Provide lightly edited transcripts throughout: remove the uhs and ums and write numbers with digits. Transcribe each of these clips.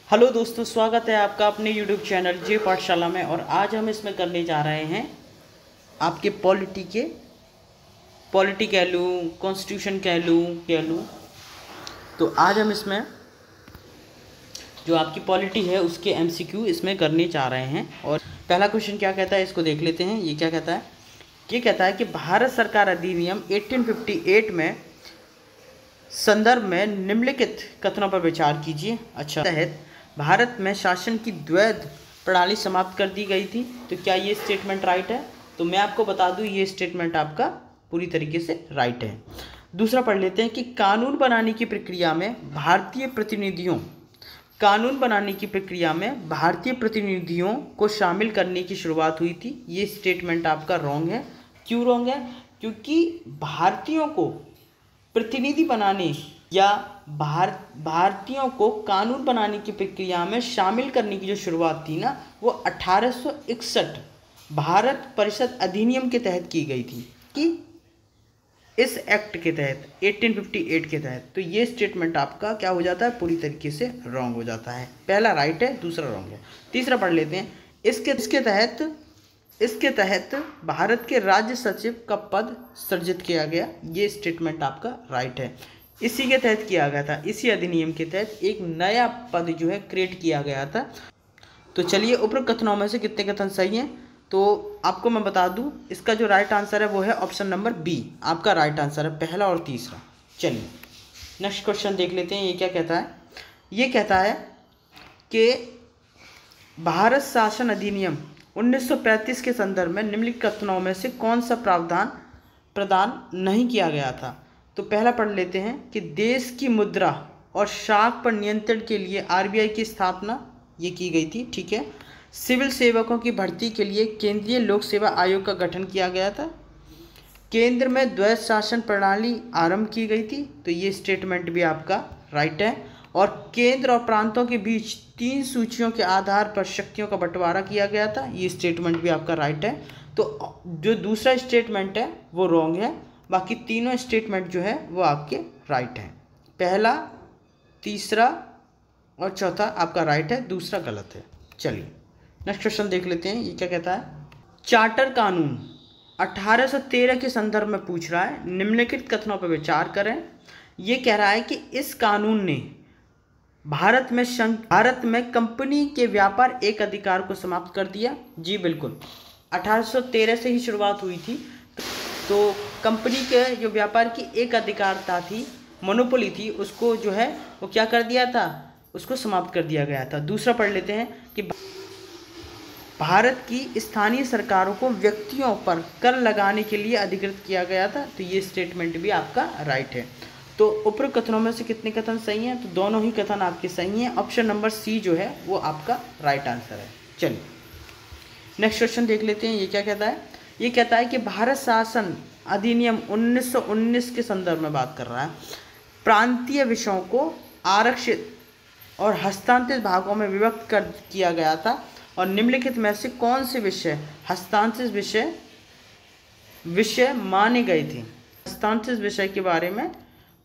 Hello दोस्तों, स्वागत है आपका अपने यूट्यूब चैनल जे पाठशाला में। और आज हम इसमें करने जा रहे हैं आपके पॉलिटी कह लूँ, कॉन्स्टिट्यूशन कह लूँ। तो आज हम इसमें जो आपकी पॉलिटी है उसके एमसीक्यू इसमें करने जा रहे हैं। और पहला क्वेश्चन क्या कहता है इसको देख लेते हैं। ये क्या कहता है? ये कहता है कि भारत सरकार अधिनियम 1858 में संदर्भ में निम्नलिखित कथनों पर विचार कीजिए। अच्छा, तहत भारत में शासन की द्वैध प्रणाली समाप्त कर दी गई थी। तो क्या ये स्टेटमेंट राइट है? तो मैं आपको बता दूं, ये स्टेटमेंट आपका पूरी तरीके से राइट है। दूसरा पढ़ लेते हैं कि कानून बनाने की प्रक्रिया में भारतीय प्रतिनिधियों को शामिल करने की शुरुआत हुई थी। ये स्टेटमेंट आपका रॉन्ग है। क्यों रॉन्ग है? क्योंकि भारतीयों को प्रतिनिधि बनाने या भारतीयों को कानून बनाने की प्रक्रिया में शामिल करने की जो शुरुआत थी ना, वो 1861 भारत परिषद अधिनियम के तहत की गई थी। कि इस एक्ट के तहत 1858 के तहत। तो ये स्टेटमेंट आपका क्या हो जाता है? पूरी तरीके से रॉन्ग हो जाता है। पहला राइट है, दूसरा रॉन्ग है। तीसरा पढ़ लेते हैं। इसके तहत भारत के राज्य सचिव का पद सृजित किया गया। ये स्टेटमेंट आपका राइट है। इसी के तहत किया गया था, इसी अधिनियम के तहत एक नया पद जो है क्रिएट किया गया था। तो चलिए, उपरोक्त कथनों में से कितने कथन सही हैं? तो आपको मैं बता दूं, इसका जो राइट आंसर है वो है ऑप्शन नंबर बी। आपका राइट आंसर है, पहला और तीसरा। चलिए नेक्स्ट क्वेश्चन देख लेते हैं। ये क्या कहता है? ये कहता है कि भारत शासन अधिनियम 1935 के संदर्भ में निम्नलिखित कथनों में से कौन सा प्रावधान प्रदान नहीं किया गया था। तो पहला पढ़ लेते हैं कि देश की मुद्रा और शाख पर नियंत्रण के लिए आरबीआई की स्थापना ये की गई थी। ठीक है। सिविल सेवकों की भर्ती के लिए केंद्रीय लोक सेवा आयोग का गठन किया गया था। केंद्र में द्वैध शासन प्रणाली आरंभ की गई थी। तो ये स्टेटमेंट भी आपका राइट है। और केंद्र और प्रांतों के बीच 3 सूचियों के आधार पर शक्तियों का बंटवारा किया गया था। ये स्टेटमेंट भी आपका राइट है। तो जो दूसरा स्टेटमेंट है वो रॉन्ग है, बाकी तीनों स्टेटमेंट जो है वो आपके राइट हैं। पहला, तीसरा और चौथा आपका राइट है, दूसरा गलत है। चलिए नेक्स्ट क्वेश्चन देख लेते हैं। ये क्या कहता है? चार्टर कानून 1813 के संदर्भ में पूछ रहा है, निम्नलिखित कथनों पर विचार करें। ये कह रहा है कि इस कानून ने भारत में कंपनी के व्यापार एक अधिकार को समाप्त कर दिया। जी बिल्कुल, 1813 से ही शुरुआत हुई थी। तो कंपनी के जो व्यापार की एक अधिकारता थी, मोनोपोली थी, उसको जो है वो क्या कर दिया था? उसको समाप्त कर दिया गया था। दूसरा पढ़ लेते हैं कि भारत की स्थानीय सरकारों को व्यक्तियों पर कर लगाने के लिए अधिकृत किया गया था। तो ये स्टेटमेंट भी आपका राइट है। तो उपरोक्त कथनों में से कितने कथन सही हैं? तो दोनों ही कथन आपके सही हैं। ऑप्शन नंबर सी जो है वो आपका राइट आंसर है। चलिए नेक्स्ट क्वेश्चन देख लेते हैं। ये क्या कहता है? ये कहता है कि भारत शासन अधिनियम 1919 के संदर्भ में बात कर रहा है। प्रांतीय विषयों को आरक्षित और हस्तांतरित भागों में विभक्त कर किया गया था। और निम्नलिखित में से कौन से विषय हस्तांतरित विषय माने गए थे? हस्तांतरित विषय के बारे में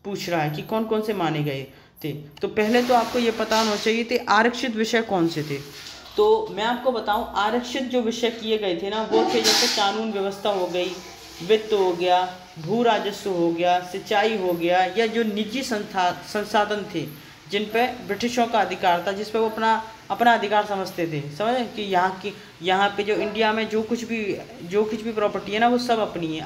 पूछ रहा है कि कौन कौन से माने गए थे। तो पहले तो आपको ये पता होना चाहिए थे आरक्षित विषय कौन से थे। तो मैं आपको बताऊं, आरक्षित जो विषय किए गए थे ना, वो थे जैसे कानून व्यवस्था हो गई, वित्त हो गया, भू राजस्व हो गया, सिंचाई हो गया, या जो निजी संसाधन थे जिन पे ब्रिटिशों का अधिकार था, जिस पे वो अपना अधिकार समझते थे। समझे कि यहाँ पे जो इंडिया में जो कुछ भी प्रॉपर्टी है ना, वो सब अपनी है,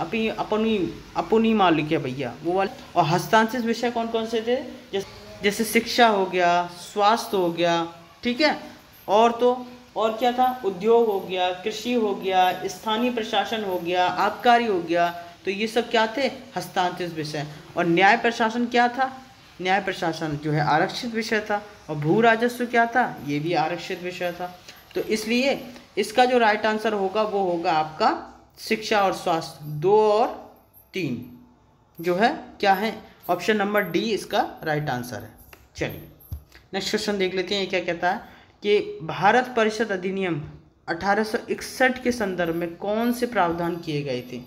अपनी मालिक है भैया, वो वाले। और हस्तांतरित विषय कौन कौन से थे? जैसे शिक्षा हो गया, स्वास्थ्य हो गया, ठीक है। और क्या था? उद्योग हो गया, कृषि हो गया, स्थानीय प्रशासन हो गया, आबकारी हो गया। तो ये सब क्या थे? हस्तांतरित विषय। और न्याय प्रशासन क्या था? न्याय प्रशासन जो है आरक्षित विषय था। और भू राजस्व क्या था? ये भी आरक्षित विषय था। तो इसलिए इसका जो राइट आंसर होगा वो होगा आपका शिक्षा और स्वास्थ्य। 2 और 3 जो है क्या है? ऑप्शन नंबर डी इसका राइट आंसर है। चलिए नेक्स्ट क्वेश्चन देख लेते हैं। ये क्या कहता है कि भारत परिषद अधिनियम 1861 के संदर्भ में कौन से प्रावधान किए गए थे?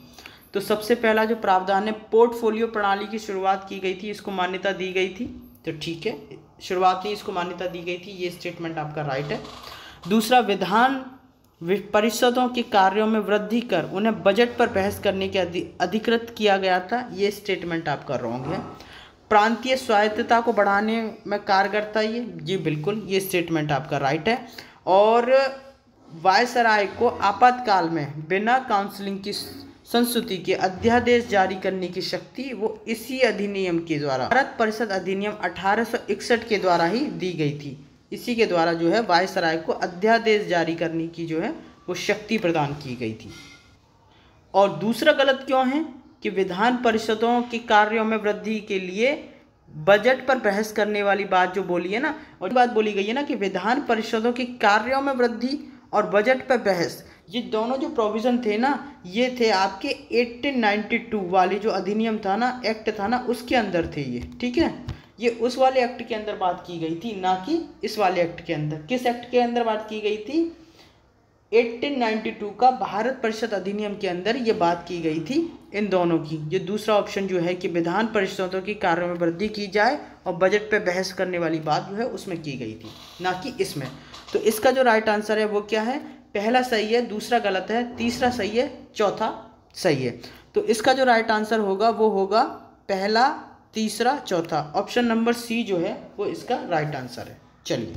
तो सबसे पहला जो प्रावधान है, पोर्टफोलियो प्रणाली की शुरुआत की गई थी, इसको मान्यता दी गई थी। तो ठीक है, शुरुआत में इसको मान्यता दी गई थी, ये स्टेटमेंट आपका राइट है। दूसरा, विधान परिषदों के कार्यों में वृद्धि कर उन्हें बजट पर बहस करने के अधिकृत किया गया था, ये स्टेटमेंट आपका रॉन्ग है। प्रांतीय स्वायत्तता को बढ़ाने में कारगर था ये बिल्कुल, ये स्टेटमेंट आपका राइट है। और वायसराय को आपातकाल में बिना काउंसिलिंग की संस्तुति के अध्यादेश जारी करने की शक्ति वो इसी अधिनियम के द्वारा, भारत परिषद अधिनियम 1861 के द्वारा ही दी गई थी। इसी के द्वारा जो है वायसराय को अध्यादेश जारी करने की जो है वो शक्ति प्रदान की गई थी। और दूसरा गलत क्यों है कि विधान परिषदों के कार्यों में वृद्धि के लिए बजट पर बहस करने वाली बात जो बोली है ना, और बात बोली गई है ना कि विधान परिषदों के कार्यों में वृद्धि और बजट पर बहस, ये दोनों जो प्रोविज़न थे ना, ये थे आपके 1892 वाली जो अधिनियम था ना, एक्ट था ना, उसके अंदर थे ये, ठीक है। ये उस वाले एक्ट के अंदर बात की गई थी, ना कि इस वाले एक्ट के अंदर। किस एक्ट के अंदर बात की गई थी? 1892 का भारत परिषद अधिनियम के अंदर ये बात की गई थी इन दोनों की। ये दूसरा ऑप्शन जो है कि विधान परिषदों की कार्यों में वृद्धि की जाए और बजट पे बहस करने वाली बात जो है उसमें की गई थी, ना कि इसमें। तो इसका जो राइट आंसर है वो क्या है? पहला सही है, दूसरा गलत है, तीसरा सही है, चौथा सही है। तो इसका जो राइट आंसर होगा वो होगा पहला, तीसरा, चौथा। ऑप्शन नंबर सी जो है वो इसका राइट आंसर है। चलिए